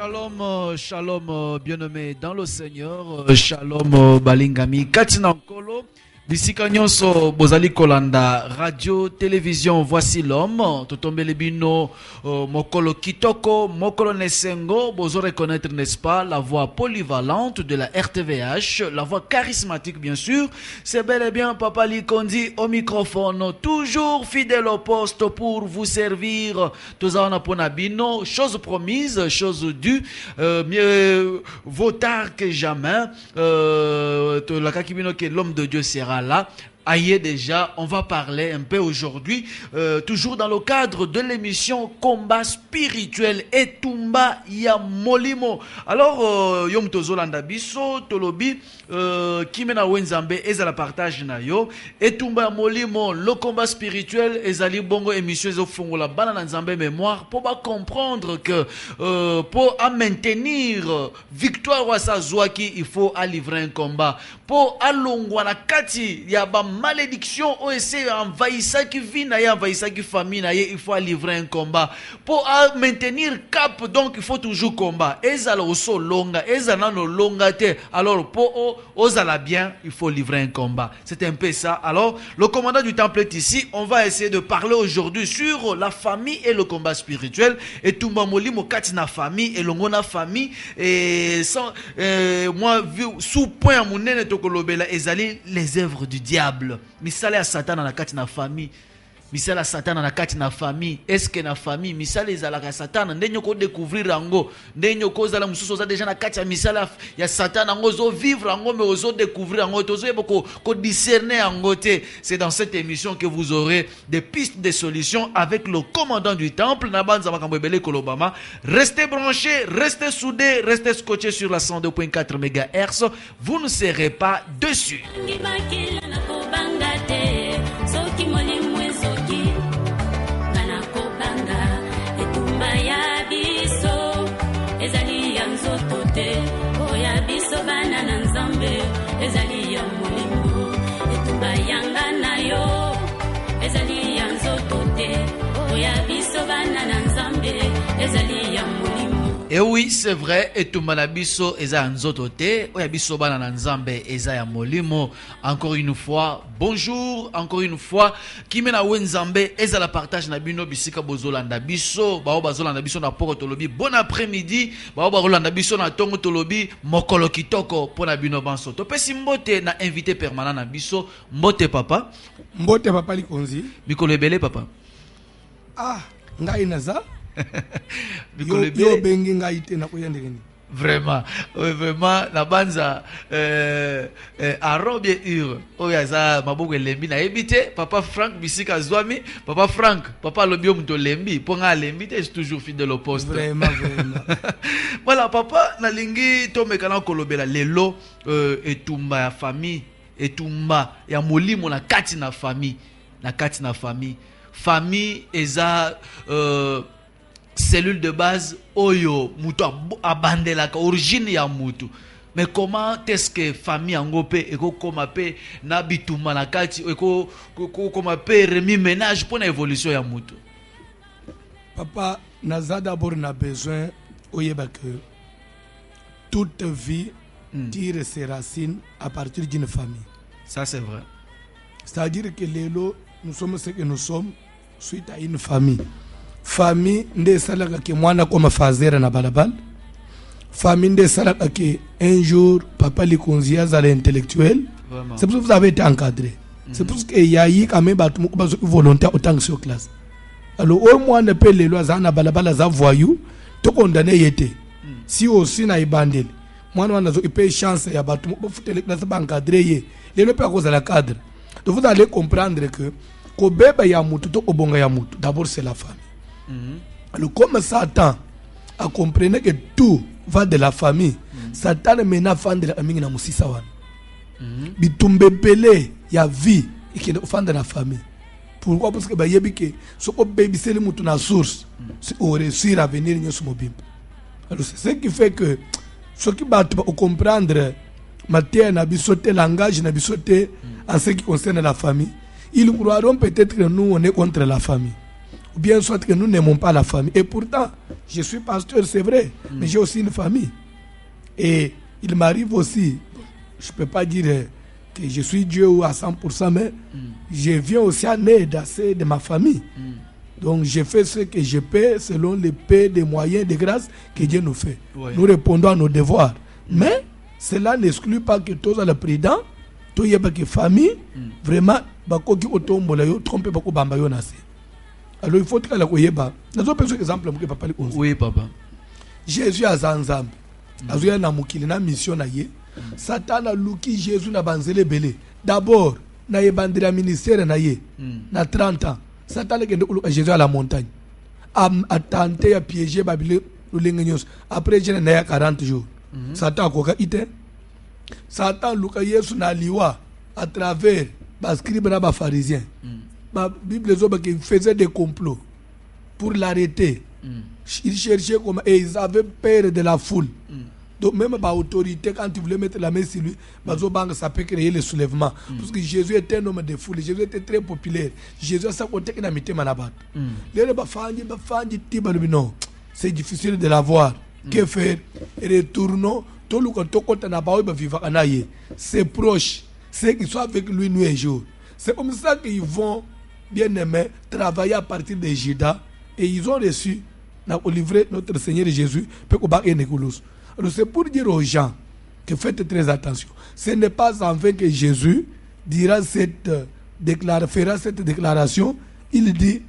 Shalom, shalom, bien-aimé dans le Seigneur, shalom, balingami, katina nkolo, bisika nyonso, bozali kolanda, radio, télévision, voici l'homme, totombe lebino, mokolo kitoko, mokolo nesengo, bozo reconnaître, n'est-ce pas, la voix polyvalente de la RTVH, la voix charismatique, bien sûr, c'est bel et bien Papa Likondi au microphone, toujours fidèle au poste pour vous servir, tozaona ponabino, chose promise, chose due, mieux vaut tard que jamais, la kakibino que l'homme de Dieu sera là. Aïe déjà, on va parler un peu aujourd'hui, toujours dans le cadre de l'émission Combat spirituel et Tumba ya Molimo. Alors, Yom Tozolanda Biso, Tolobi, Kimena Wenzambe, Ezala partage na yo, et Tumba ya Molimo, le combat spirituel, Ezali Bongo émission Ezofongo la banane Nzambe mémoire, pour comprendre que, pour maintenir victoire ou sa Zouaki, il faut livrer un combat. Pour alongwa na kati, ya ba malédiction ou essayer envahir qui vit na ya envahir qui famille na il faut livrer un combat pour maintenir cap, donc il faut toujours combat ezala oso longa ezala no longa te, alors pour ozala bien il faut livrer un combat, c'est un peu ça. Alors le commandant du temple est ici, on va essayer de parler aujourd'hui sur la famille et le combat spirituel et tumba molimo katina famille et longona famille et sans moi vu sous point munene tokolobela ezali les œuvres du diable. Misale à Satan dans la kati na famille. Misale à Satan dans la kati na famille. Est-ce que na famille misale ezalaka Satan ndenyo ko découvrir ango ndenyo ko zala mususu za déjà na kati ya misale ya Satan ango zo vivre ango mais ozo découvrir ango tozo ko discerner ango te. C'est dans cette émission que vous aurez des pistes de solutions avec le commandant du temple Nabanza Makambebele Kolobama. Restez branchés, restez soudés, restez scotchés sur la 102.4 MHz. Vous ne serez pas dessus. Et oui, c'est vrai, et tout malabiso eza nzotote, oyabiso bana nzambe eza ya molimo. Encore une fois, bonjour, encore une fois, kimena wenzambe eza la partage na bino bisika bozolanda biso, bao bazolanda biso na poko tolobi, bon après-midi, bao bazolanda biso na tongo tolobi, mokolo kitoko pona bino banso. Topesi mbote na invité permanent na biso, mbote papa. Mbote papa Likonzi. Mikolo ebele papa. Ah, ngai naza. Yo bengi ngai te na koyande ngeni. Vraiment, vraiment la banza arobie ur oyaza maboko lembi na ebité papa Frank bisika zwami papa Frank papa lobio mto lembi ponga lembi te toujours fidèle au poste. Vraiment vraiment. Voilà papa na lingi to mekana kolobela lelo etumba ya famille etumba ya molimo na kati na famille famille eza cellule de base oyo mutu abandelaka origine ya mutu. Mais comment est-ce que famille angope eko koma pe na bituma na kati eko koma pe remis ménage pour la évolution ya mutu? Papa naza d'abord na besoin oyeba que toute vie tire ses racines à partir d'une famille. Ça c'est vrai. C'est-à-dire que lelo nous sommes ce que nous sommes suite à une famille. Famille nde salaka ke mwana koma fazera na balabal. Famille nde salaka ke un jour papa Likonzi azala intellectuel. C'est pour ça que vous avez été encadré. C'est pour ça qu'il y a eu quand même battu volontaire autant que sur classe. Alors au moins ne peut les lois na balabal za voyou to condamné yete. Si aussi na ibandel. Mwana wana zo ipe chance ya battu ko futele classe ba encadré ye. Les ne pas cause la cadre. Donc vous allez comprendre que ko beba ya mutu to obonga ya mutu d'abord c'est la famille. Alors comme Satan a compris que tout va de la famille, Satan mena fande la famille na musisa wana. Bitumbe pele ya vie qui est fande la famille. Pourquoi? Parce que ba yebi que soko baby c'est le mutu na source, on réussir à venir nyoso mobimba. Alors c'est ce qui fait que ce qui va comprendre matière na bisote langage na bisote en ce qui concerne la famille, ils croiront peut-être que nous on est contre la famille. Ou bien soit que nous n'aimons pas la famille. Et pourtant, je suis pasteur, c'est vrai, mais j'ai aussi une famille. Et il m'arrive aussi, je ne peux pas dire que je suis Dieu à 100%, mais je viens aussi en aide assez de ma famille. Donc je fais ce que je peux selon les paix, des moyens, des grâces que Dieu nous fait. Nous répondons à nos devoirs. Mais cela n'exclut pas que tous les présidents, tous les familles, vraiment, bakoki otombola yo tromper bako bamba yo nase. Alors il faut que la koyeba. Nous avons un exemple que papa li konse. Oui papa. Jésus a zanzambe. Azuya na mukili na mission na ye. Satan a luki Jésus na banzele belé. D'abord, na ye bandira ministère na ye. Na 30 ans. Satan a kende uluka Jésus à la montagne. A tenté à piéger Babylone l'ingénieux. Après j'ai na ya 40 jours. Satan a koka ite. Satan luka Yesu na liwa à travers les scribes et les pharisiens. La Bible qui faisait des complots pour l'arrêter. Ils cherchaient comment et ils avaient peur de la foule. Donc même par autorité, quand ils voulaient mettre la main sur lui, ça peut créer le soulèvement. Parce que Jésus était un homme de foule. Jésus était très populaire. Jésus a sa côté qui n'a mis manabat. C'est difficile de l'avoir. Que faire? Retournons. Tout le monde c'est proche. C'est qu'ils soient avec lui nuit et jour. C'est comme ça qu'ils vont, bien aimés, travailler à partir de Judas. Et ils ont reçu, livré notre Seigneur Jésus. Alors c'est pour dire aux gens que faites très attention. Ce n'est pas en vain que Jésus fera cette déclaration. Il dit,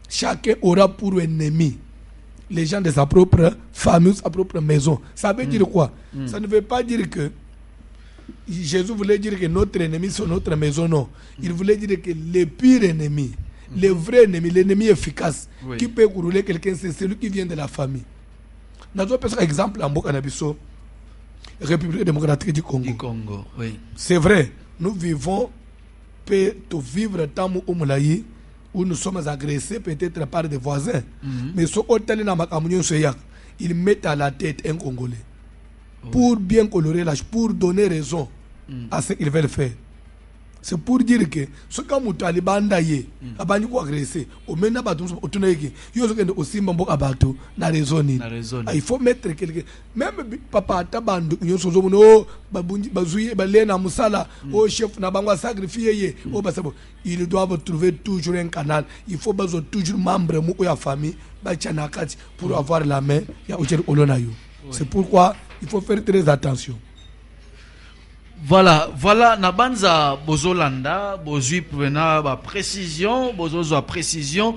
chacun aura pour ennemi les gens de sa propre famille, sa propre maison. Ça veut dire quoi? Ça ne veut pas dire que Jésus voulait dire que notre ennemi c'est notre maison, non. Il voulait dire que le pire ennemi, le vrai ennemi, l'ennemi efficace, qui peut rouler quelqu'un, c'est celui qui vient de la famille. Nous avons un exemple en Bokanabiso, République démocratique du Congo. Oui. C'est vrai, nous vivons, peut vivre tant où nous sommes agressés peut-être par des voisins. Mais ce hôtel n'a pas ils mettent à la tête un Congolais. Pour bien colorer l'âge, pour donner raison à ce qu'ils veulent faire. C'est pour dire que ce que les talibans d'ailleurs, ils ont agressé, il faut mettre quelqu'un. Même papa Tabandu, ils doivent trouver toujours un canal. Il faut toujours membre de la famille pour avoir la main. C'est pourquoi il faut faire très attention. Voilà, Nabanza Bozolanda, Bozui prena précision, Bozozo précision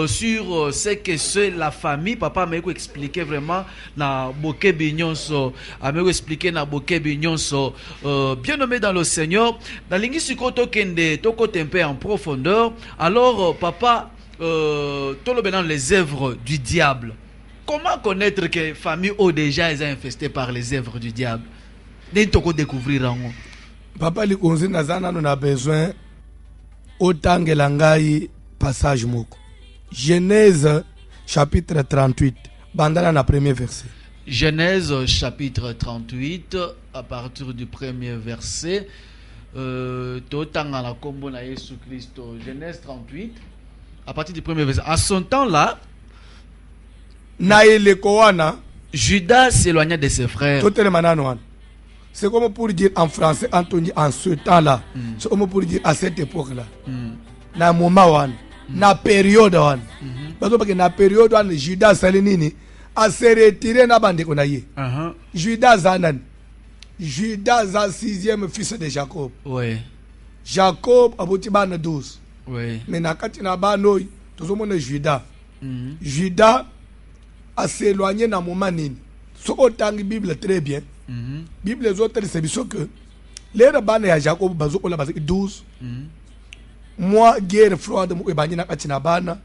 sur ce que c'est la famille. Papa m'a expliqué vraiment na Boké Bignonso, a m'a expliqué na Boké Bignonso, bien nommé dans le Seigneur. Dans l'ingisuko tokende, toko un peu en profondeur. Alors, papa, tout le les œuvres du diable. Comment connaître que famille ont déjà est infestée par les œuvres du diable? Découvrir en papa likonzi nazana nous a besoin autant que langai passage moko Genèse chapitre 38 bandana na premier verset. Genèse chapitre 38 à partir du premier verset totanga na kombo na Yesu Christo. Genèse 38 à partir du premier verset. À son temps là Judas s'éloigna de ses frères. C'est comme pour dire en français, Anthony, en ce temps-là. C'est comme pour dire à cette époque-là. Dans le moment, dans la période, parce que dans la période où Judas Salinini a se retiré dans la bande. Judas Zanan. Judas a 6e fils de Jacob. Oui. Jacob a bouti ban 12. Oui. Mais dans le moment, tout le monde est Judas. Judas a s'éloigné dans le moment. Ce que la Bible très bien. Bible les autres c'est que les rabbins de Jacob bazo ola bazo 12 moi guerre froide mo ebanye na katina bana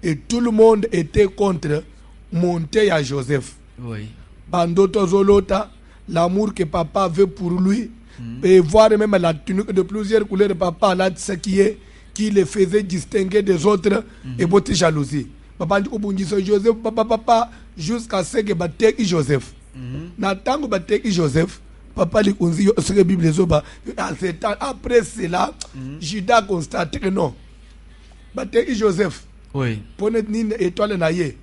et tout le monde était contre monter à Joseph. Oui. Bando tozolota l'amour que papa veut pour lui et voir même la tunique de plusieurs couleurs de papa là ce qui le faisait distinguer des autres et beauté jalousie. Papa dit obungiso Joseph papa jusqu'à ce que bateki Joseph. Na tango bateki Joseph papa li konzi yo sur Bible zoba après cela Judas constate que non bateki Joseph oui ponet ni étoile na ye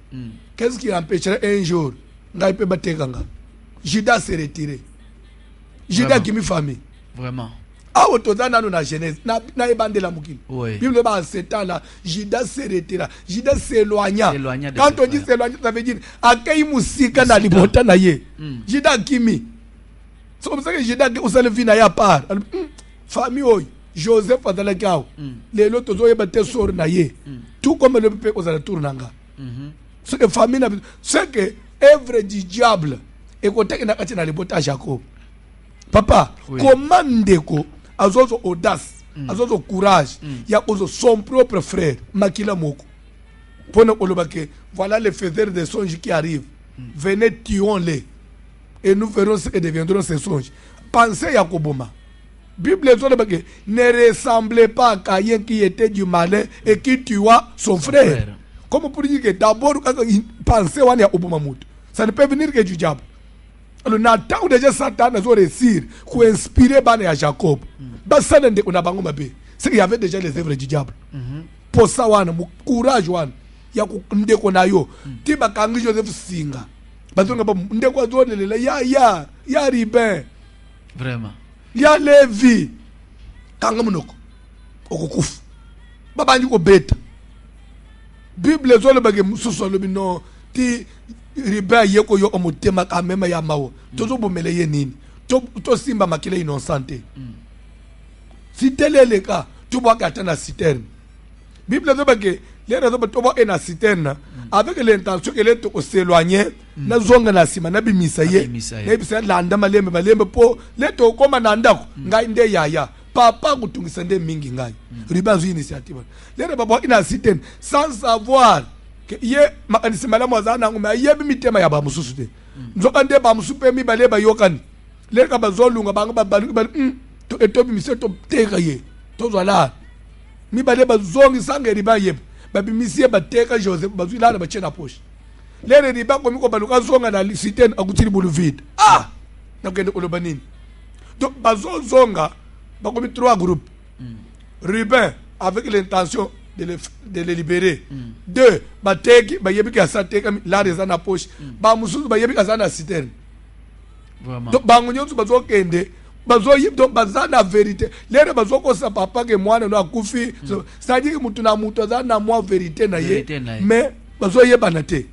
qu'est-ce qui empêcherait un jour ngai pe batekanga Judas s'est retiré. Judas qui mi famille. Vraiment. Ah, autozana nous na Genèse, na ebande la mukili. Oui. Bible ba setan là, Judas s'est retiré. Judas s'éloigna. Quand on dit s'éloigner, ça veut dire akei musika na libota na ye. Judas kimi. C'est comme ça que Judas qui osale vina ya part. Famille oy, Joseph azala kao. Les autres oyo bate sor na ye. Tout comme le peuple osala tournanga. Ce que famille na, ce que œuvre du diable et côté na katina libota Jacob. Papa, comment ndeko azozo audace, azozo courage, ya ozo son propre frère, makila moko. Pona kolobake, voilà les faiseurs des songes qui arrivent. Venez, tuons-les. Et nous verrons ce que deviendront ces songes. Pensez à Koboma. Bible ne ressemblait pas à Caïn qui était du malin et qui tua son frère. Comme pour dire que d'abord, pensez à Obama Mout. Ça ne peut venir que du diable. Alors, Nathan déjà Satan a réussi pour inspirer à Jacob. C'est qu'il y avait déjà les œuvres du diable. Pour ça, courage, il y a ndeko tiba kangi Joseph Singa. Ndeko ya Ribin. Vraiment. Ya Levi. Kanga munoko. Okokuf. Baba ndiko beta. Bible zole bage mususo lobi no ti Ribin yeko yo omutema kamema ya mawo. Tozo bomele ye nini. To simba makile innocente. Si tel est le cas, tu vois qu'à la citerne. Bible dit que les raisons pour toi na citerne avec l'intention qu'elle est au s'éloigner na zonga na sima na bimisaye na bisa landa malembe po leto koma na ndako ngai nde yaya papa kutungisa nde mingi ngai ribanzu initiative les baba ina citerne sans savoir que ye makanisi malamu azana ngoma ye bimitema ya ba mususu te nzoka nde ba musupe mi bale ba yokani le ka bazolunga banga ba to etobi miseto teka ye to zwala mi bale bazongi sange riba ye babi misie bateka Joseph bazwilana bachena poche lere riba ko miko baluka zonga na lisiten akutiri bulu vide na kende olobanini donc bazozonga bakomi 3 groupes Rubin avec l'intention de les libérer 2 bateki bayebi ka sateka la rezana poche ba mususu bayebi ka zana citerne vraiment donc bango nyonso bazokende bazoyi donc bazana vérité lere bazoko sa papa ke mwana no akufi c'est-à-dire que mutu na mutu azana moi vérité na ye mais bazoyi banate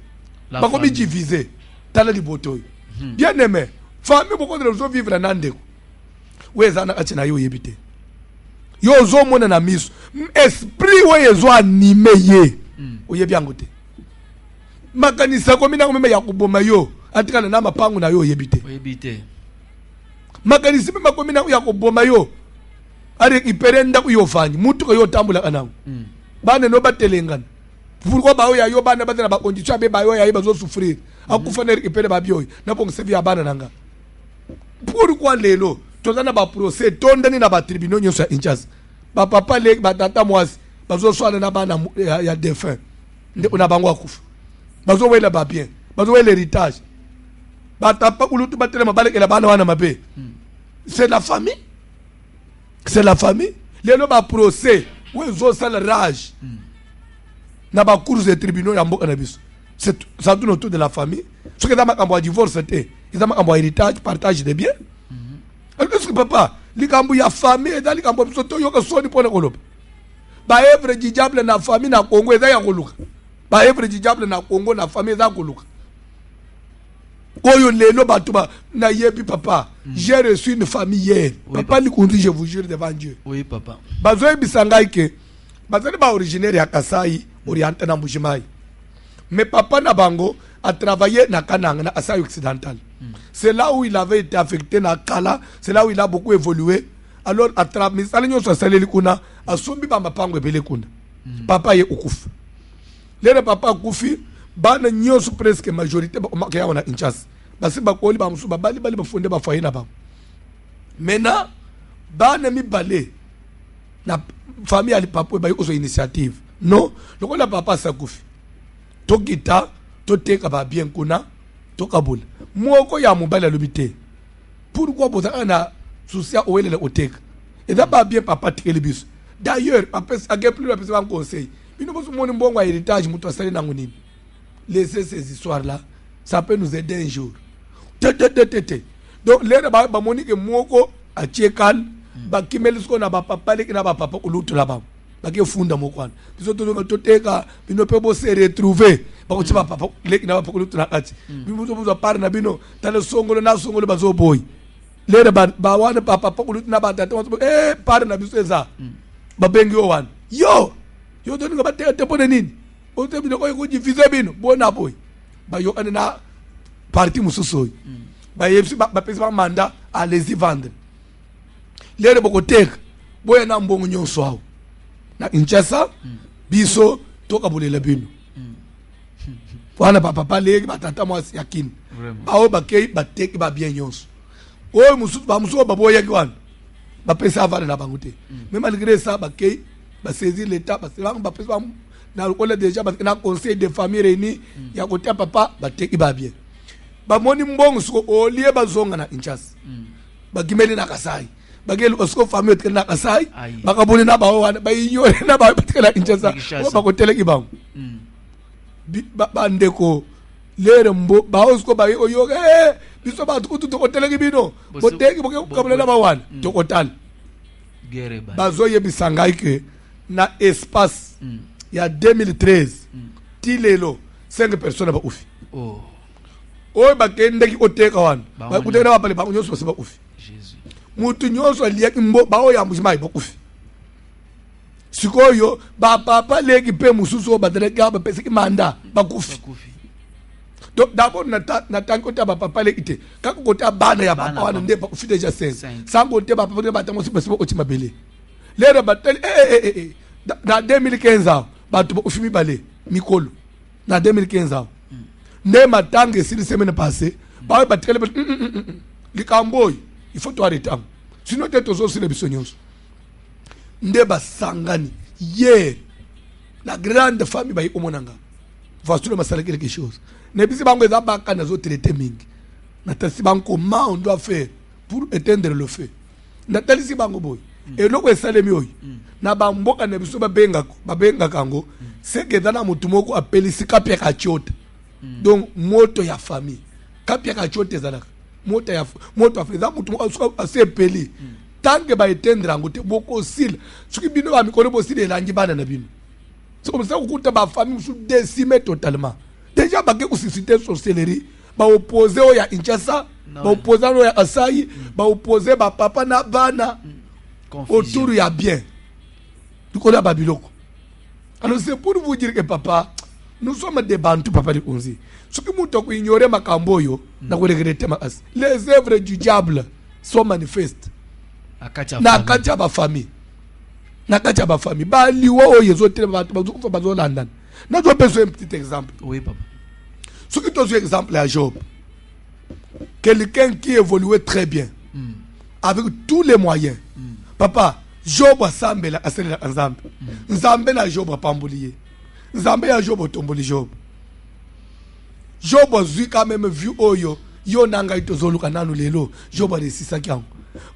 bakomi diviser tala liboto bien aimé famille boko de zo vivre na ndeko wezana atina yo yebite yo zo mona na miso esprit we yezo anime ye oyebi angote makanisa ko mina ko meme yakuboma yo atikana na mapangu na yo yebite oyebite makanisi mema komina ya koboma yo ari iperenda ku yo fanyi mutu ko yo tambula kanango bana no batelengana pourquoi ba yo ya yo bana batela ba condition be ba yo ya bazo souffrir akufanele ipere ba byo na bongo sevi ya bana nanga pourquoi lelo tozana ba procès tondani na ba tribunal nyoso ya inchas ba papa le ba tata mwasi bazo swana na bana ya défunt nde ona bango akufa bazo wela ba bien bazo wela héritage batapa ulutu batela mabaleke la bana wana mabe c'est la famille lelo ba procès wezo sala rage na ba cours de tribunaux ya mboka na biso c'est ça tourne autour de la famille ce que dans ma cambo divorce c'était ils ont ma héritage partage de biens est-ce que papa likambo ya famille dans likambo biso to yoka soni pona koloba ba evre di diable na famille na Congo eza ya koluka ba evre di diable na Congo na famille eza koluka oyo lelo batuba na yebi papa j'ai reçu une famille hier papa ni kundi je vous jure devant Dieu oui papa bazoyi bisangai ke bazali ba originaire ya Kasai oriental na Mbujimayi mais papa na bango a travaillé na Kananga na Kasai occidental c'est là où il avait été affecté na Kala c'est là où il a beaucoup évolué alors à travers misali nyoso saleli kuna asombi ba mapango ebele kuna papa ye ukufa lele papa akufi bana nyoso presque majorité ba makaya wana inchas basi bakoli ba musu babali bali bafonde ba foyer na ba maintenant bana mi balé na famille ali papa ba yoso initiative non lokola papa sakufi to kita to teka ba bien kuna to kabula moko ya mobala lobité pourquoi boza na soucia owelele oteka et da ba bien papa tikeli biso d'ailleurs papa a plus la personne conseil bino boso moni mbongo héritage mutu asali nango nini laisser ces histoires-là. Ça peut nous aider un jour. Donc, les Monique Moko à Tchekal, Bakimelisco n'a pas parlé, n'a pas papa ou l'autre là-bas. Baki funda Mokwan. Puis surtout, nous ne pouvons pas se retrouver. Parce que papa, les n'a pas l'autre là. Nous nous parlons d'abino, dans le songo, na songo, le bazo boy. Les bawan papa, ou l'autre n'a pas d'attente. Pardon, n'abusez ça. Babengi Owan. Yo, donne pas te ponenin. On te dit que tu fais bien, bon aboy. Bah yo na parti mususoy. Bah yepsi ba pesa mandat allez-y vendre. Lere boko tek boya na mbongo nyonso awo. Na Kinshasa biso toka bolela bino. Wana papa leki batata mwasi yakini. Bawo bakei bateki ba bien nyonso. Oyo mususu ba boya kwana. Ba pesa vendre na bangote. Mais malgré ça bakei ba saisir l'état parce que ba pesa na lokola déjà parce que na conseil de famille réuni ya côté papa bateki ba bien ba moni mbongo siko olie bazonga na Kinshasa ba gimeli na Kasai ba gelu siko famille tkela na Kasai ba kaboni na ba wana ba inyore na ba tkela Kinshasa ba ko teleki ba ba ndeko lere mbo ba siko ba oyo biso ba tukutu to teleki bino boteki bo kabona na ba wana to kotal gere ba bazoye bisangai ke na espace il y a 2013 tilelo 5 personnes ba ufi o ba kende ki oteka wana ba kuteka ba pale ba nyoso ba ufi Jésus mutu nyoso liya kimbo ba o ya mujima ba ufi sikoyo ba papa leki pe mususu ba dereka ba pesi ki manda ba kufi donc d'abord na tanko ta ba papa leki te kako kota bana ya ba wana nde ba ufi déjà 5 sango te ba papa ba tango si ba otima bele lera ba tel na 2015 ans bato ofimi balé mikolo na 2015 ans ne matanga si semaine passée ba batkele likamboy il faut toi arrêter sinon tu es toujours sur les bisognos nde basangani hier la grande famille ba omonanga voici le masala quelque chose ne bisi bango za baka na zo traiter mingi na tasi bango comment on doit faire pour éteindre le feu na talisi bango boy et loko esalemi oyo na bamboka na biso babenga kango seke dana mutu moko apelisi kapia kachota donc moto ya famille kapia kachota ezalaka moto afeza mutu moko asepeli tanke ba etendre ango te boko sila soki bino ba mikolo bosila elangi bana na bino c'est comme ça okuta ba famille sous décimé totalement déjà bake kususciter sorcellerie ba opposer oya Kinshasa ba opposer oya Kasai ba opposer ba papa na bana autour il y a bien. Tu connais Babiloko. Alors c'est pour vous dire que papa, nous sommes des Bantous, papa de Konzi. Ce que nous avons ignoré Makamboyo, les œuvres du diable sont manifestes. Na katia ba famille. Na katia ba famille. Ba liwa o yezo tele ba zo landan. Na dois besoin un petit exemple. Oui papa. Ce que tu as exemple à Job. Quelqu'un qui évoluait très bien. Avec tous les moyens. Papa, Job a sambela asela nzambe. Nzambe na Job a pambuliye. Nzambe ya Job tomboli Job. Job a vu quand même vu oyo yo nanga itozoluka nanu lelo. Job a réussi ça kiango.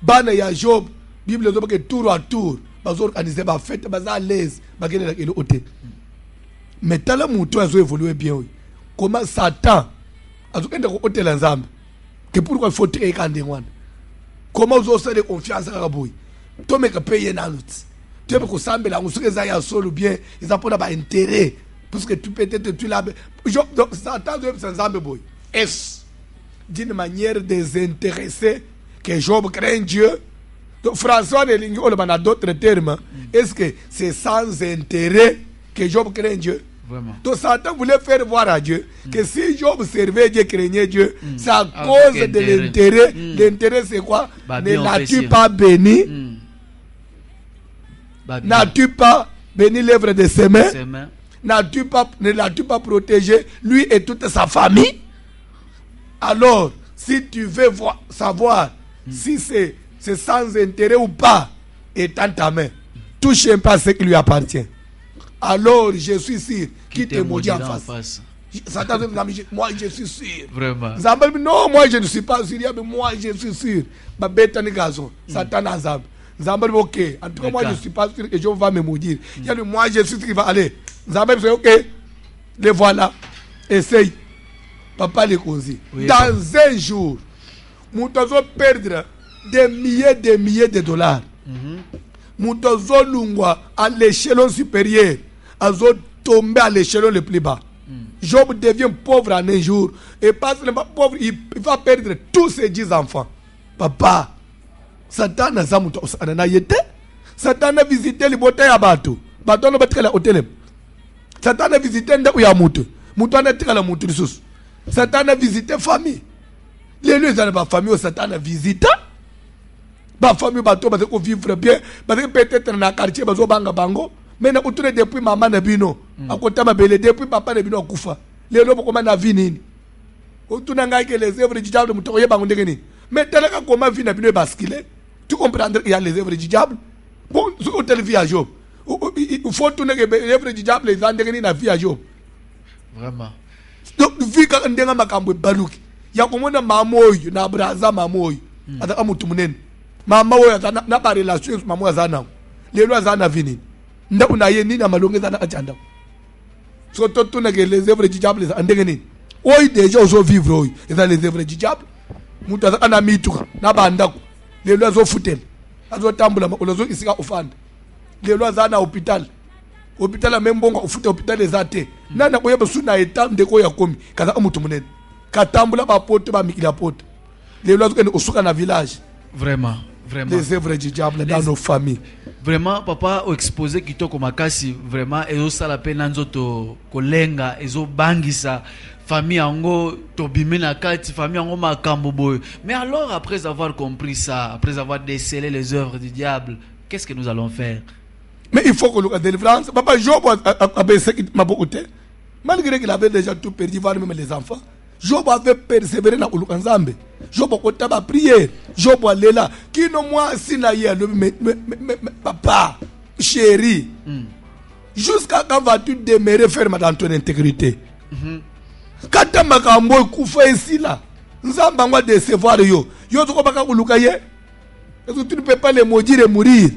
Bana ya Job, Bible zo ke tour à tour, bazo organiser ba fête baza à l'aise, ba kele la kele hôtel. Mais tala muto azo évoluer bien oyo. Comment Satan azo kende ko hôtel nzambe. Que pourquoi il faut te kande ngwana. Comment vous avez confiance à Raboui? Tu me payes un autre. Tu peux que la musique est solo bien, ils ont pas d'intérêt. Parce que tu peux être tu l'as. Donc, ça t'a donné sans ambe boy. Est-ce d'une manière désintéressée que Job craint Dieu? Donc, François de Lingo, on a d'autres termes. Est-ce que c'est sans intérêt que Job craint Dieu? Vraiment. Donc Satan voulait faire voir à Dieu que si Job servait Dieu, craignait Dieu, c'est à cause de l'intérêt. L'intérêt c'est quoi? Ne l'as-tu pas béni? N'as-tu pas béni l'œuvre de ses mains? Ne l'as-tu pas protégé, lui et toute sa famille? Alors, si tu veux savoir si c'est sans intérêt ou pas, étends ta main. Touche un pas ce qui lui appartient. Alors, je suis sûr qu'il te maudit en face. Satan, moi, je suis sûr. Vraiment. Non, moi, je ne suis pas sûr. Mais moi, je suis sûr. Satan a Zab. Zambal, ok. En tout cas, moi, je ne suis pas sûr que Dieu va me maudire. Il y a le moi, je suis sûr qu'il va aller. Zambal, c'est ok. Les voilà. essaye papa les causes Oui, dans papa. un jour mutozo perdre des milliers de dollars mutozo lungwa à l'échelon supérieur azo tomber à l'échelon le plus bas. Job devient pauvre en un jour et pas seulement pauvre, il va perdre tous ses 10 enfants. Papa, Satan a zamuto anana yete. Satan a visité les botins à bateau. Bateau no batika la hôtel. Satan a visité ndaku ya mutu. Mutu ana tika la mutu lisusu. Satan a visité famille. Les lieux dans la famille Satan a visité. Ba famille bateau parce qu'on vivre bien, parce que peut-être dans quartier bazo banga bango. Mais na utune depuis maman na bino akota mabele depuis papa na bino akufa lelo bokoma na vie nini utuna ngai que les œuvres du diable mutoko yeba ngondenge nini mais teleka koma vie na bino basculer tu comprendre qu'il y a les œuvres du diable bon sur tel vie à Job il faut tourner que les œuvres du diable les andenge nini na vie à Job Vraiment. donc vie ka ndenga makambo baluki ya komona mamoyo na braza mamoyo ataka mutu munene mama oyo na ba relation mama azana lelo azana vie nini ndaku na ye nini amalongeza na ajanda so toto na les œuvres du diable andenge nini oyi déjà ozo vivre oyi eza les œuvres du diable mutu ana mituka na bandako lelo azo futela azo tambula makolo azo isika ofanda lelo azana hôpital amembonga ufuta hôpital ezate nana koyeba suna etam ndeko ya komi kaza mutu munene katambula ba pote ba mikila pote lelo azo kende usuka na village Vraiment. Vraiment. les œuvres du diable dans nos familles. Vraiment, papa, au exposé qui toko makasi, vraiment, et au sala pe nanzoto kolenga, et au bangisa, famille ango, tobimena kati, famille ango makambo boy. Mais alors, après avoir compris ça, après avoir décelé les œuvres du diable, qu'est-ce que nous allons faire? Mais il faut que nous ayons délivrance. Papa Job a baissé ma beauté. Malgré qu'il avait déjà tout perdu, voir même les enfants. Job avait persévéré dans le Kanzambe. Job a prié. Job a là. Qui non moi sinaïe mais papa, chéri. Jusqu'à quand vas-tu demeurer ferme dans ton intégrité? Quand tu as koufa ici là, Nzamba va décevoir yo. Yo tu baka kuluka ye. Est-ce que tu ne peux pas les maudire et mourir?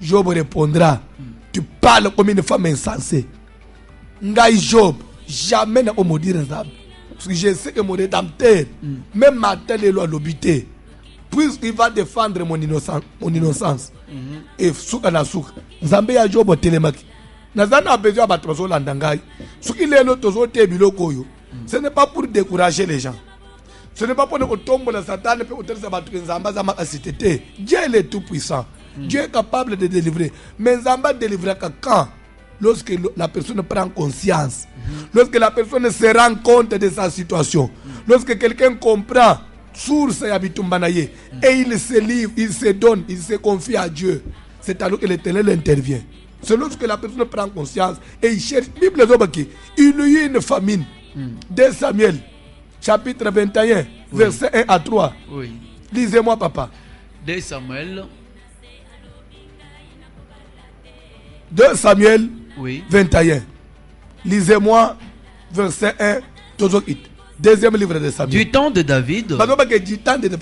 Job répondra. Tu parles comme une femme insensée. Ngai Job, jamais n'a maudire Nzamba. Parce que je sais que mon rédempteur, même matin, les lois l'obité, puisqu'il va défendre mon innocence. Et souka na souka. Nzambe ya Job au télémaki. Nazana a besoin de battre l'andangai. Ce qu'il est l'autre côté bilokoyo. Ce n'est pas pour décourager les gens. Ce n'est pas pour que tombe le Satan et pour te battre Nzamba zama asitete. Dieu est tout puissant. Dieu est capable de délivrer. Mais Nzamba délivre quand? Lorsque la personne prend conscience, lorsque la personne se rend compte de sa situation, lorsque quelqu'un comprend source et habitumbanaye, et il se livre, il se donne, il se confie à Dieu, c'est alors que l'Éternel intervient. C'est lorsque la personne prend conscience et il cherche. Bible Zobaki, il y a eu une famine. 2 Samuel, chapitre 21, verset 1 à 3. Oui. Lisez-moi, papa. 2 Samuel. 2 Samuel. Oui. 21. Lisez-moi verset 1. Deuxième livre de Samuel. Du temps de David.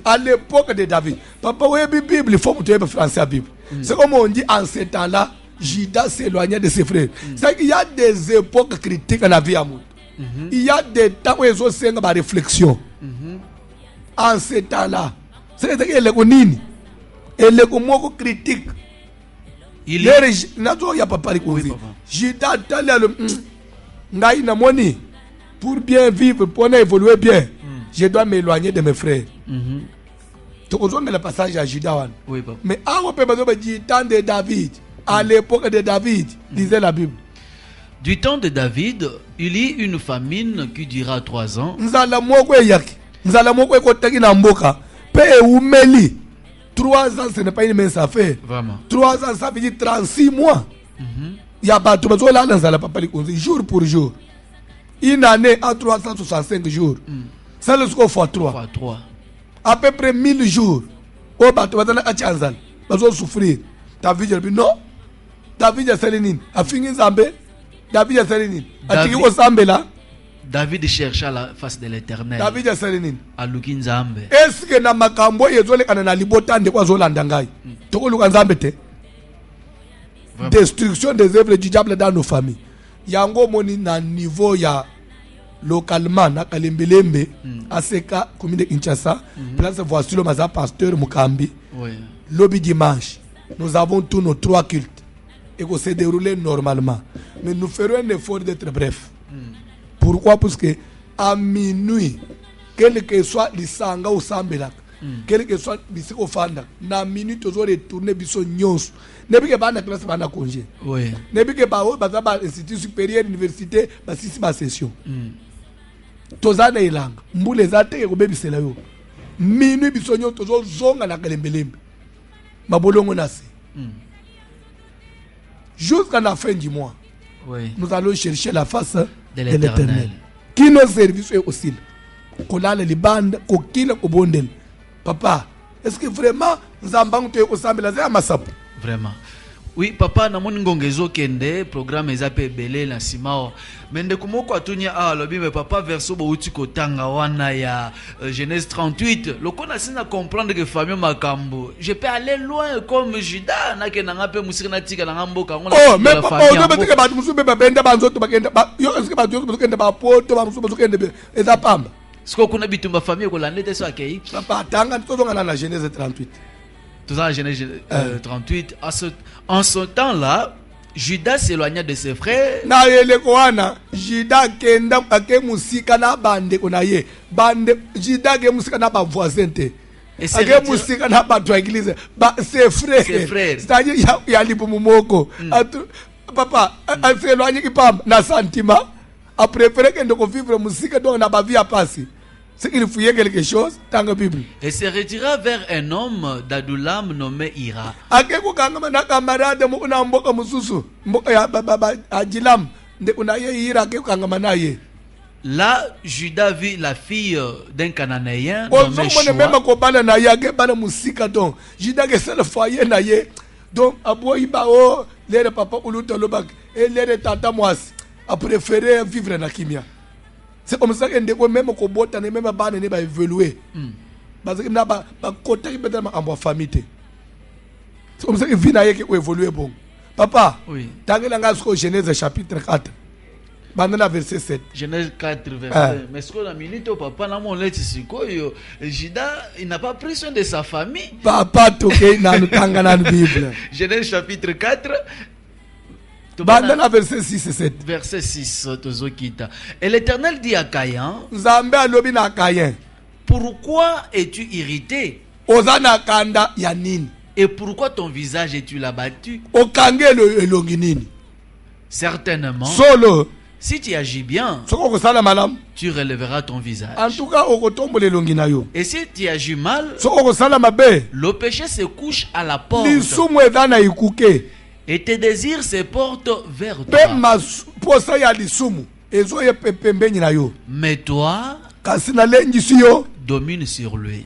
À l'époque de David. Papa, oui, Bible, il faut que tu aies français à Bible. C'est comme on dit en ce temps-là, Judas s'éloignait de ses frères. C'est qu'il y a des époques critiques dans la vie à monde. Il y a des temps où ils ont fait ma réflexion. En ce temps-là. C'est-à-dire qu'il y a des critiques. Il y a pas parlé comme ça. Judas n'a moni pour bien vivre, pour évoluer bien. Je dois m'éloigner de mes frères. Tu comprends le passage à Judas. Oui, papa. Mais on peut pas dire temps de David. À l'époque de David, lisez la Bible. Du temps de David, il y eut une famine qui dura 3 ans. Nzala moko yaki. Nzala moko ekotaki na mboka. Pe umeli. 3 ans, ce n'est pas une mince affaire. Vraiment. 3 ans, ça veut dire 36 mois. Il y a pas tout le monde là, papa, jour pour jour. Une année à 365 jours. Ça le score fois 3. À peu près 1000 jours. Au bateau, on va souffrir. David a dit non. David a dit a fini Zambé. David a dit a dit au Zambé là. David chercha la face de l'Éternel. David a dit à Lukin Zambé. Est-ce que na makambo yezole kana na libota ndeko azolanda ngai? Toko luka Nzambe te. Destruction des œuvres du diable dans nos familles. Yango moni na niveau ya localement na Kalembelembe ACK commune de Kinshasa place voici le maza pasteur Mukambi. Oui. Lobby dimanche nous avons tous nos 3 cultes et que se dérouler normalement mais nous ferons un effort d'être bref. Pourquoi? Parce que à minuit quel que soit lisanga ou sambelaka quel que soit bisiko fanda na minuit toujours retourner biso nyonso nebi ke bana classe bana congé. Oui. Nebi ke ba ba institut supérieur université ba sisi ba session tozana ilanga mbule za teke ko bebisela yo minuit biso nyonso toujours zonga na Kalembelembe mabolongo na se jusqu'à la fin du mois. Oui. Nous allons chercher la face de l'Éternel. Qui nos services est aussi kolala libanda kokila kobondel. Papa, est-ce que vraiment nous avons te osambela za masapo? Vraiment. Oui, papa, na moni ngongezo kende programme ezape belé la simao. Mende kumoko atunya lobi mais papa verso bo uti kotanga wana ya Genèse 38. Loko na sina comprendre que famille makambo. Je peux aller loin comme Judas na ke nanga pe musika na tika na mboka ngona. Oh, mais papa, on doit mettre ba musu be benda ba nzoto bakenda ba yo est-ce que ba nzoto bakenda ba poto ba musu bakenda be ezapamba. Est-ce que kuna bitumba famille ko lande te so akei? Papa, tanga tozonga na Genèse 38. Tout ça, Genèse 38. En ce temps-là, Judas s'éloigna de ses frères. Na yele koana, Judas kenda ake musika na bande konaye. Bande Judas ke musika na ba voisin te. Ake musika na ba to église, ba ses frères. Ses frères. C'est-à-dire ya lipo mumoko. Papa, a s'éloigné ipam na sentiment. A préféré que de vivre musika donc na ba vie à passer. C'est qu'il fouillait quelque chose dans la Bible. Et se retira vers un homme d'Adulam nommé Ira. Akeko kanga na camarade mo na mboka mususu. Mboka ya baba Adulam de unaye Ira akeko kanga manaye. Là, Judas vit la fille d'un Cananéen nommé Shua. Même ko bana na ya ke bana musika donc. Judas ke c'est le foyer na ye. Donc aboyi ba o les papa uluto lobak et les tata mwasi a préféré vivre na kimia. C'est comme ça que même ko bota même bana ne ba évoluer. Parce que na ba côté qui peut en bois famille. C'est comme ça que vie na ye ko évoluer bon. Papa, oui. Tangela ngasko Genèse chapitre 4. Bandana verset 7. Genèse 4 verset. Mais ce qu'on a minute au papa na mon leti sikoyo, Judas, il n'a pas pris soin de sa famille. Papa toke na tangana Bible. Genèse chapitre 4 Bandana verset 6 et 7. Verset 6 tozokita. Et l'Éternel dit à Caïn, Nzambe alobi na Caïn, pourquoi es-tu irrité? Ozana kanda ya nini? Et pourquoi ton visage es-tu abattu? Okange elongi nini? Certainement. Solo. Si tu agis bien, tu relèveras ton visage. En tout cas, et si tu agis mal, le péché se couche à la porte. Et tes désirs se portent vers toi. Mais toi, domine sur lui.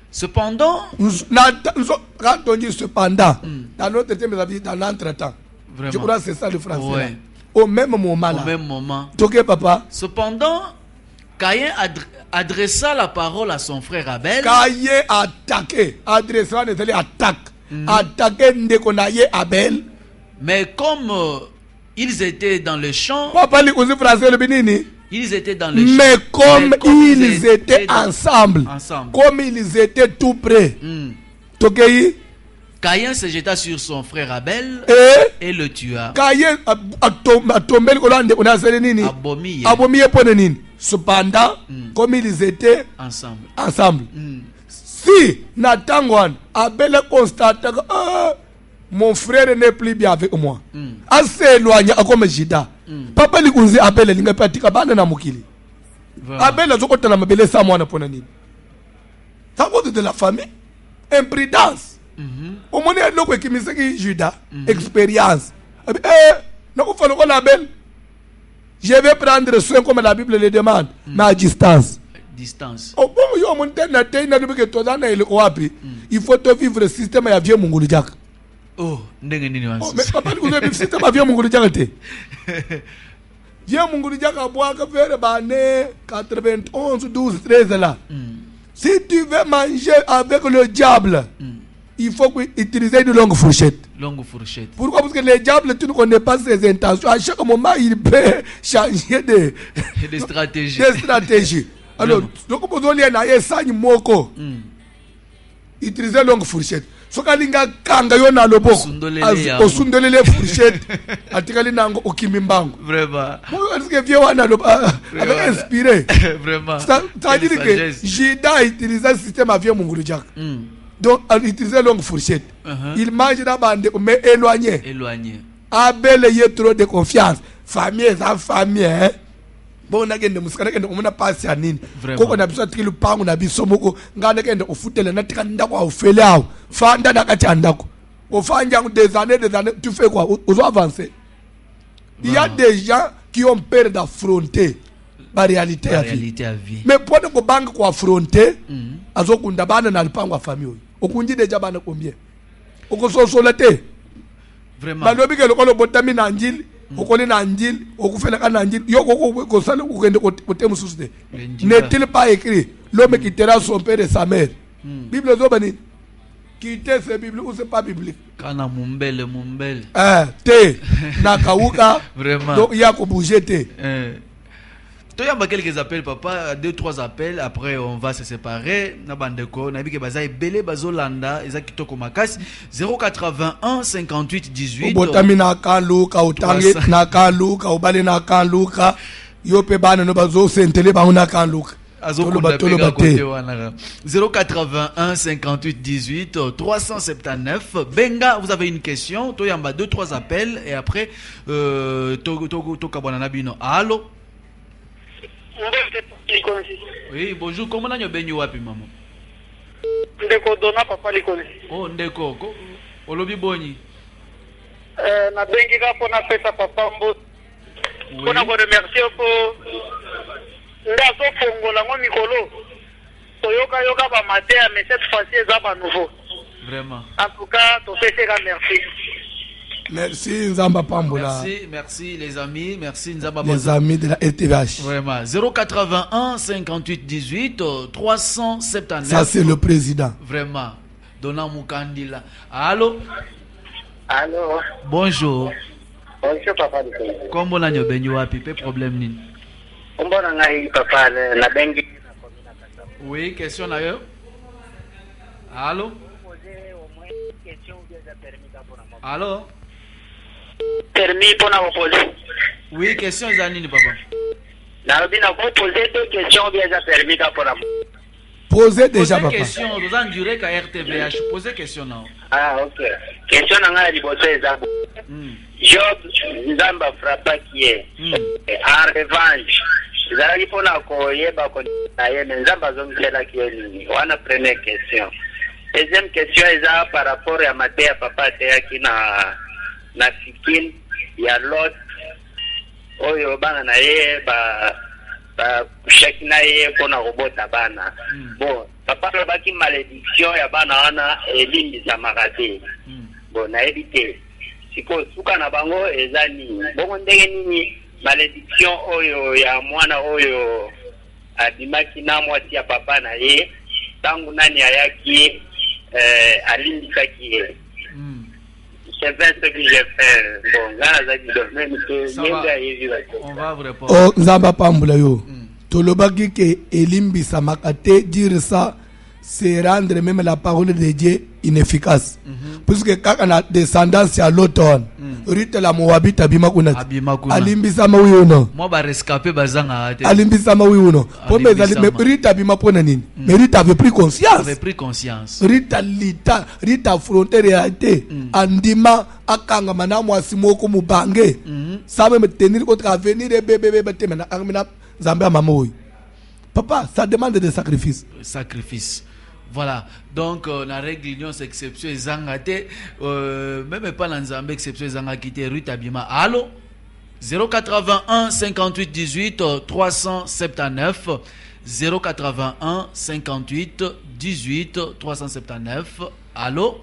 Cependant, dans notre temps, dans l'entretemps, je crois que c'est ça le français. Ouais. Au même moment. Okay, papa. Cependant, Caïn adressa la parole à son frère Abel. Caïn attaqué. Adressa les attaques. Attaqué Ndekonaye Abel. Mais comme ils étaient dans le champ. Papa, ils étaient dans le champ. Mais comme ils étaient ensemble. Comme ils étaient tout près. Tokei. Caïn se jeta sur son frère Abel et le tua. Caïn a tombé le cependant, comme ils étaient ensemble. Si Nathan Abel constate que mon frère n'est plus bien avec moi, assez éloigné comme Judas. Papa lui dit Abel il n'a pas dit que na mukili. Abel a dit que Abel est moi na ponani. Ça cause de la famille, imprudence. Au moment où il y a Judas, expérience. Je vais prendre soin comme la Bible le demande, mais à distance. Il faut te vivre le système à vieux Mongoliak. Oh, mais papa, vous avez le système à vieux Mongoliak. Vieux Mongoliak a boire que 91, 12, 13 là. Si tu veux manger avec le diable, il faut utiliser une longue fourchette. Longue fourchette. Pourquoi? Parce que le diable, tu ne connais pas ses intentions. À chaque moment, il peut changer de stratégies. Des stratégies. Alors, donc, vous avez un sagne moko. Utiliser longue fourchette. So kalinga kanga yo na loboko. Osundolele fourchette. Atikali nango okimimbango. Vraiment. Moi, est-ce que vieux wana avec inspiré. Vraiment. Ça veut dire que Jida utilise un système à vieux mungulu jak. Donc, en utilisant longue fourchette, il mange la bande, mais éloigné. Éloigné. Abel y a trop de confiance. Famille, ça famille, hein. Bon, on a gagné, on a passé à Nîmes. Quand on a besoin de le pain, on a besoin de beaucoup. On a gagné au foot, on a gagné au féléau. Fanda na kachandako. Au fanda des années, tu fais quoi? On doit avancer. Il y a des gens qui ont peur d'affronter la réalité à vie. Mais pour que banque ko affronter, azokunda bana na lupango wa famille. Okundi deja bana combien? Okososolate. Vraiment. Balobi ke lokolo botami na njili, okole na njili, okufela kana njili. Yo ko sala ukende kote mususte. N'est-il pas écrit l'homme quittera son père et sa mère? Bible zobani. Quitter cette Bible ou c'est pas biblique? Kana mumbele. Te nakauka. Vraiment. Donc il y a ko bouger te. Il y a quelques appels, papa, 2-3 appels. Après, on va se séparer. Nabandeko, Nabike Bazaï, Bele Bazolanda, Ezakitoko Makas, 081 58 18. Botamina Kaluka, Otangi, Nakaluka, Obale Nakaluka, Yopebana, Nobazo, Sentele, Bauna Kaluka. 081 58 18 379. Benga, vous avez une question. Toyamba 2-3 appels. Et après, Tokabwana Nabino. Allô? Oui, bonjour. Comment on a bien wapi maman? Ndeko dona papa likole. Oh, ndeko. Olobi boni. Na bengi ga pona pesa papa mbo. Pona ko remercier pour ndazo fongola ngo mikolo. Toyoka ba matin mais cette fois-ci ça va nouveau. Vraiment. En tout cas, to fait merci. Merci Nzamba Pambola. Merci les amis, merci Nzamba Les amis de la RTVH. Vraiment. 081 58 18 379. Ça c'est le président. Vraiment. Donna Mukandila. Allô? Allô. Bonjour. Bonjour papa. Comment on a bien wapi? Pas problème ni. Mbona ngai papa na bengi. Oui, question là yo. Allô? Allô? Permis pour nous poser. Oui, question Zanini papa. Na bina ko poser deux questions bien déjà permis pour nous. Posez déjà papa. Question, vous en durez qu'à RTVH. Posez question non. Ah OK. Question nga liboso eza. Job Nzamba frappa qui est. En revanche, zali pona ko yeba ko na ye Nzamba zomzela qui est. Wana première question. Deuxième question est par rapport à ma terre papa terre qui na fikin ya lot oyo bana na ye ba shaki na ye pona robota bana. Bon, papa lo baki malédiction ya bana wana elindi za magate. Bon, na éviter. Siko suka na bango ezani. Bongo ndenge nini malédiction oyo ya mwana oyo adimaki na mwati ya papa na ye tangu nani ayaki alindikaki ye. C'est ce que j'ai fait. Bon, on va vous répondre. Oh, Nzamba Pambola yo. Tolobaki ke elimbisa makate dire ça, c'est rendre même la parole de Dieu inefficace. Puisque quand on a descendance à l'automne, rite la moabita bimakuna. Alimbisa mawuno. Moi ba rescapé bazanga. Alimbisa mawuno. Pour me rite bimapona nini. Mais rite avait pris conscience. Avait pris conscience. Rite affronter réalité. Andima akanga manamu asimoko mubange. Ça me tenir contre avenir et bébé batemena amina Zambia mamoui. Papa, ça demande des sacrifices. Sacrifice. Voilà, donc la règle l'union c'est exception zangate même pas dans Zambie exception zangakité rue Tabima. Allô 081 58 18 379 081 58 18 379. Allô?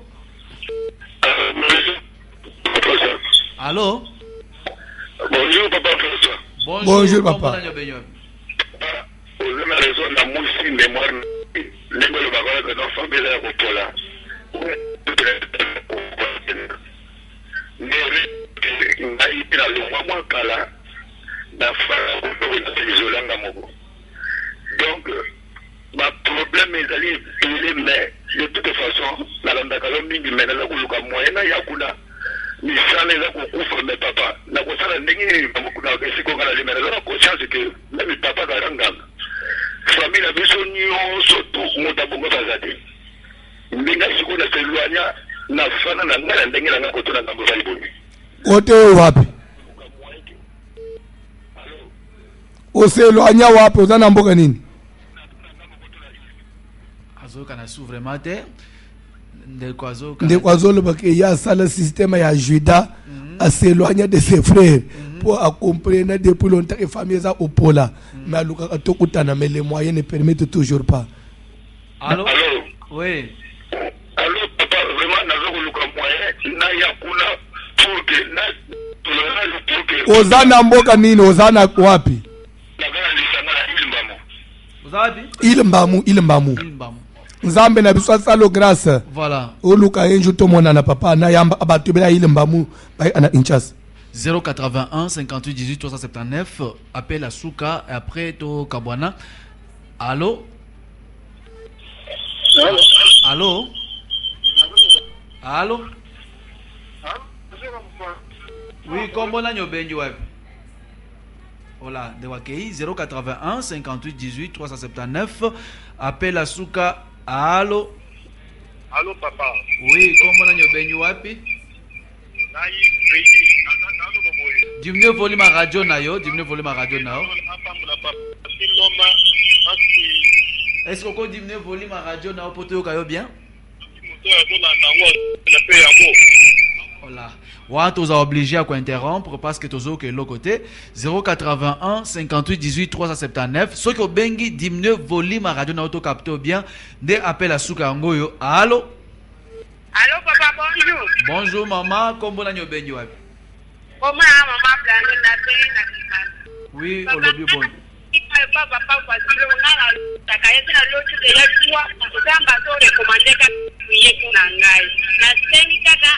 Allô? Bonjour papa. Bonjour papa. Raison la mousse mémoire ndenge le bagala que non famille la kopola Donc, ma problème est d'aller mais de toute façon, la landakalombi du ménage kuluka moyena yakuna ni sale za kukufa me papa na kusala ndingi kuna kesiko kana le ménage la conscience que même papa garanga famille la biso nyo soto mutabunga bazate ndinga sikuna seluanya na fana na ngala ndingi na ngakotona ngambo za iboni ote wapi oseluanya wapi uzana mboka nini kana su vraiment te ndekwazolo bake ya sala système ya Juda a s'éloigner de ses frères pour accompagner depuis longtemps et famille za opola mais aluka tokutana mais les moyens ne permettent toujours pas. Allô? Oui. Allô papa vraiment nazo luka moyen na yakuna pour que na pour que ozana mboka nini ozana wapi? Na gana lisanga Ilmbamo. Ozabi? Ilmbamo. Nzambe na biso asalo grâce. Voilà. Oluka enjo to mona na papa na yamba abatu bela Ilmbamo ba ana inchas. 081 58 18 379 appel à Souka et après to Kabwana. Allô? Allô? Allô? Oui, comment on a nyobenji web? Voilà, de Wakei 081 58 18 379 appel à Souka. Allô? Allô papa. Oui, comment on a nyobenji wapi? Diminue volume à radio nayo, diminue volume à radio nayo. Est-ce qu'on peut diminuer volume à radio nayo pour te yokayo bien? Voilà. Ouais, tu as obligé à interrompre parce que tu as que l'autre côté 081 58 18 379. Ce que bengi diminue volume à radio nayo to capte bien. Des appels à Souka Ngoyo. Allô? Allô papa, bonjour. Bonjour maman, comment on a bengi wapi? Comment maman Blanche na pena? Oui, on l'a bien bon. Papa parce que on a la takayete na l'autre de la toi, on va te recommander ka tuye kuna ngai. Na sengi kaka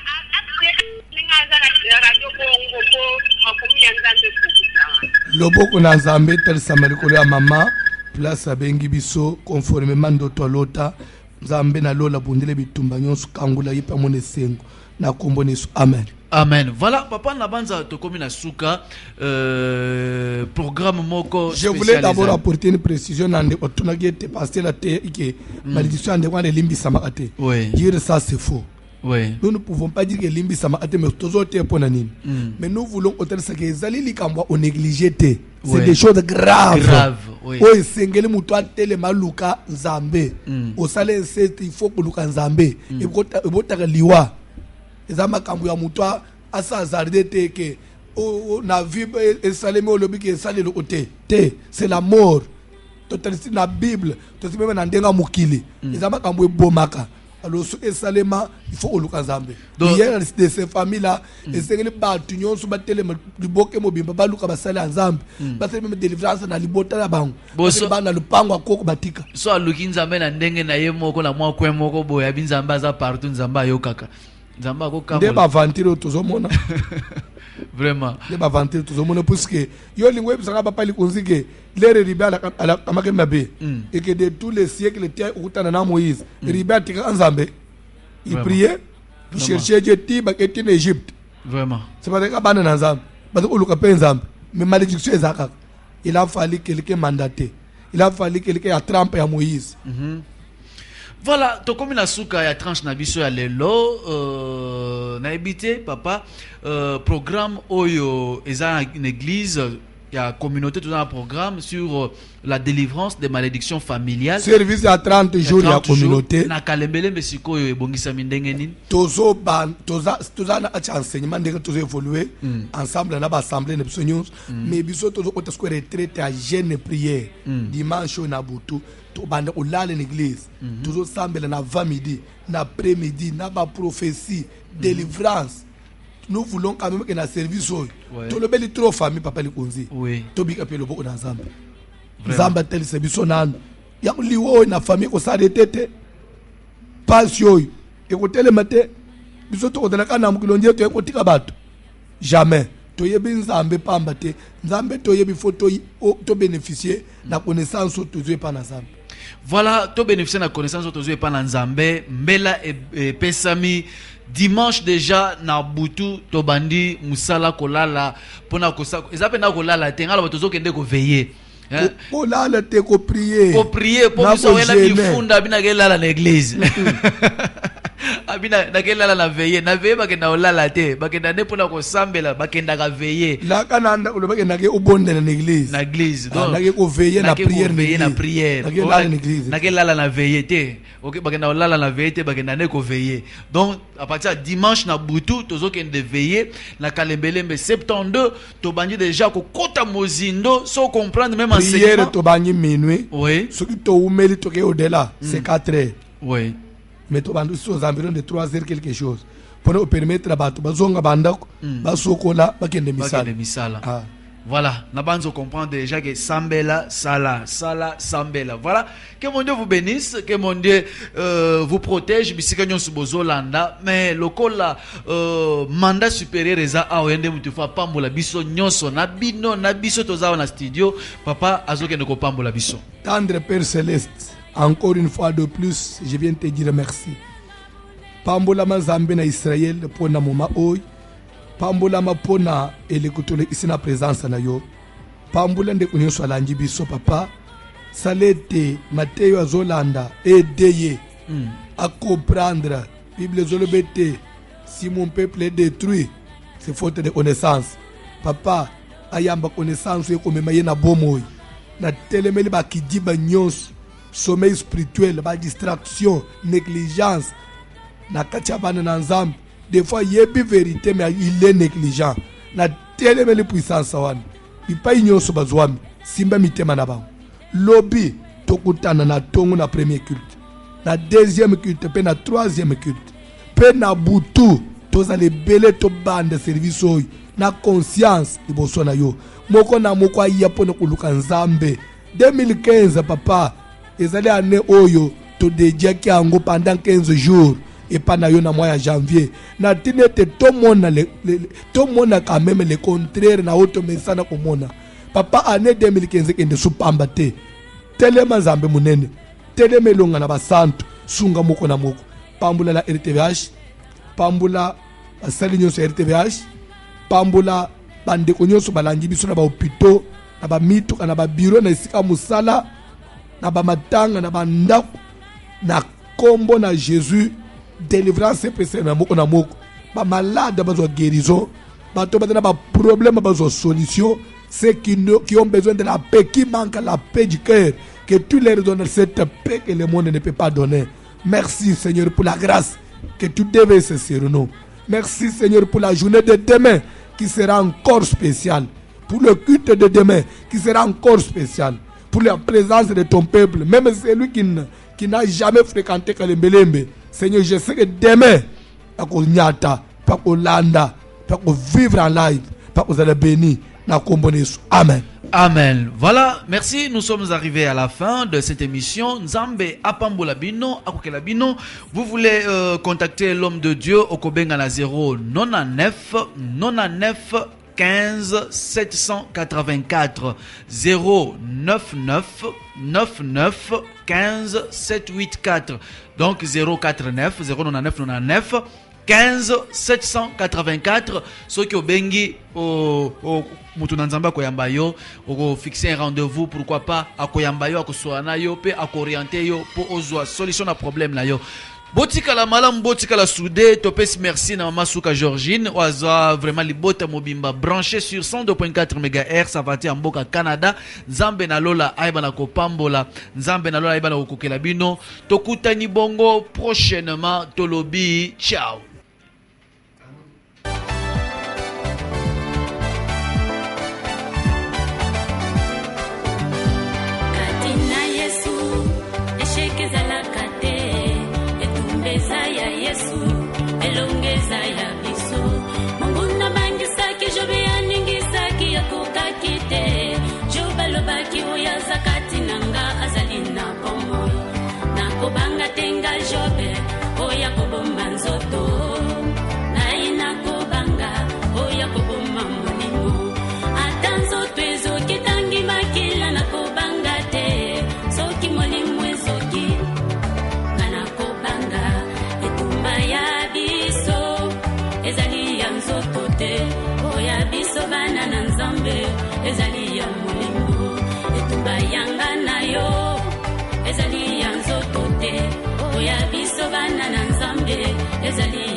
ninga za na radio Congo po makomi ya nzambe kukuta. Loboko na Nzambe tel samalikolo ya mama place abengi biso conformément ndoto lota Nzambe na lola bundele bitumba nyonso kangula yipa mone sengo na kombo nesu amen. Amen. Voilà, papa Nabanza Tokomi na Souka programme moko. Je voulais d'abord apporter une précision dans le passé la terre que malédiction en devant les limbi samakate. Oui. Dire ça c'est faux. Oui. Nous ne pouvons pas dire que limbi samakate mais toujours terre pour nanine. Mais nous voulons autant ça que zali likamba on négligé te. C'est des choses graves. Grave. Oui. Oui, sengeli mutu atele maluka Nzambe. Au salaire c'est il faut que luka Nzambe. Et botaka liwa. Ezama kambu ya mutwa asa zarde te ke na vie esaleme olobi ke esale le côté te c'est la mort totalisi na Bible tosi même na ndenga mukili ezama kambu ebomaka alors so esalema il faut oluka Nzambe hier de ces familles là esengeli batu nyonso batele liboke mobimba baluka basala Nzambe basale même délivrance na libota la bango bana lupango akoko batika so aluki Nzambe na ndenge na ye moko na mwa kwe moko boya binzamba za partout Nzamba yokaka Nzamba ko kamola. Ndeba ventilo tozomona. Vraiment. Ndeba ventilo tozomona parce que yo lingwe bisanga papa likonzike lere ribala amake mabe et que de tous les siècles était utana na Moïse ribala tika Nzambe il priait pour chercher Dieu tiba qui était en Égypte. Vraiment. C'est pas que bana na Nzambe parce que oluka pe Nzambe mais malédiction ezaka il a fallu quelqu'un mandaté il a fallu quelqu'un à trempe à Moïse. Voilà, tokomi na Souka ya tranche na biso ya lelo na ebité papa programme oyo eza une église ya communauté tout un programme sur la délivrance des malédictions familiales. Service à 30 jours ya communauté. Na kalembele mesiko oyo ebongisa mindenge nini? Tozo na enseignement ndenge tozo évoluer ensemble na ba assemblée na biso nyonso mais biso tozo ko tsko retraite à jeûne prière dimanche na butu to bande olala l'église tozo sambela na 20 midi na après-midi na ba prophétie délivrance. Nous voulons quand même que na service oyo to le beli trop famille papa likonzi to bika pe lobo na Nzambe Nzambe tel service nanu ya liwo na famille ko sa de tete pas yoy ekotele mate biso to kotela kana mukilonje to ekotika bato jamais to yebi nzambe pamba te nzambe to yebi photo to bénéficier na connaissance to zwe pa na nzambe. Voilà, to bénéficier na connaissance to zwe pa na nzambe mbela e pesami dimanche déjà na butu to bandi musala kolala pona kosa ezape na kolala te ngala bato zokende ko veiller. Ko lala te ko prier. Ko prier po biso wela bifunda bina kelala na église. Abina nakela la veiller na veiller bakenda olala te bakenda ne pona ko sambela bakenda ka veiller la kananda ulo bakenda ke ubondela na église donc na ke ko veiller na prière nakela la veiller te OK bakenda olala na veiller te bakenda ne ko veiller donc à partir de dimanche na butu tozokende veiller na Kalembelembe 72 to bandi déjà ko kota mozindo so comprendre même enseignement prière to bandi minuit oui ce qui to umeli to ke au-delà c'est 4 heures oui. Mais tu as aux environs de 3 heures quelque chose pour nous permettre à battre bazonga bandako basokola bakende misala. Voilà, nabanzo comprend déjà que sambela sala sambela. Voilà, que mon Dieu vous bénisse, que mon Dieu vous protège bisika nyonso bozolanda mais lokola mandat supérieur eza awende mutufa pambola biso nyonso na biso tozawa na studio papa azokende ko pambola biso. Tendre Père Céleste, encore une fois de plus, je viens te dire merci. Pambola mazambe na Israël pour na moma oy. Pambola ma pona elekutole ici na présence na yo. Pambola nde kunyo swala njibiso papa. Salete Matteo azolanda aider à comprendre. Bible zolobete si mon peuple est détruit, c'est faute de connaissance. Papa ayamba connaissance yo komema ye na bomoy. Na telemeli ba kidiba nyos. Sommeil spirituel, ba distraction, négligence. Na kachabana na nzambe. Des fois, yebi vérité, mais il est négligent. Na telemeli puissance wan. Il pas ignoso bazwami. Simba mitema na ba. Lobby tokutana na tongo na premier culte. Na deuxième culte, pe na troisième culte. Pe na butu toza le bele to bande service oy. Na conscience liboso na yo. Moko na moko ya pona kuluka nzambe. 2015 papa ezali année oyo to dédié ki ango pendant 15 jours et pas na yo na mois de janvier na tinete to mona quand même le contraire na auto mesana ko mona papa année 2015 kende supamba te telema nzambe munene telemelonga na basantu sunga moko na moko pambula la RTVH pambula basali nyonso RTVH pambula bandeko nyonso balangi biso na ba hôpitaux na ba mituka na ba bureau na esika musala na ba matanga na ba ndako na kombo na Jésus délivrance pese na moko ba malade bazo guérison bato batana ba problème bazo solution ceux qui ont besoin de la paix, qui manquent la paix du cœur, que tu leur donnes cette paix que le monde ne peut pas donner. Merci Seigneur pour la grâce que tu devais cesser nous. Merci Seigneur pour la journée de demain qui sera encore spéciale, pour le culte de demain qui sera encore spécial, pour la présence de ton peuple, même celui qui n'a jamais fréquenté Kalembelembe. Seigneur, je sais que demain, pas qu'on nyata, pas qu'on landa, pas qu'on vivre en live, pas qu'on soit béni. Amen. Amen. Voilà, merci. Nous sommes arrivés à la fin de cette émission. Nzambe apambola bino, akokela bino. Vous voulez contacter l'homme de Dieu au Kobenga na 099 99 15 784 099 99 15 784. Donc 049 099 99 15 784. Ceux qui ont bengi au Mutunanzamba koyamba yo, au fixer un rendez-vous, pourquoi pas à koyamba yo, à kosoana yo, pe à orienter yo pour ozwa solution à problème là yo. Botika la malam, botika la soudé, topes merci na mama Souka Georgine, oazwa vraiment libota mobimba branché sur 102.4 MHz, ça va te mboka Canada, Nzambe na lola aiba na kopambola, Nzambe na lola aiba na kokela bino, tokutani bongo prochainement, tolobi, ciao. Zakati nanga azalina komo na kobanga tenga jobe oya kobomba nzoto naina kobanga oya kobomba molimo ata nzoto ezoki tangi makila na kobanga te soki molimo ezoki ngana kobanga etumba ya biso ezali ya nzoto te oya biso bana na nzambe ezali ya molimo etumba yanga na yo ezali ya nzoto te oya biso bana na nzambe ezali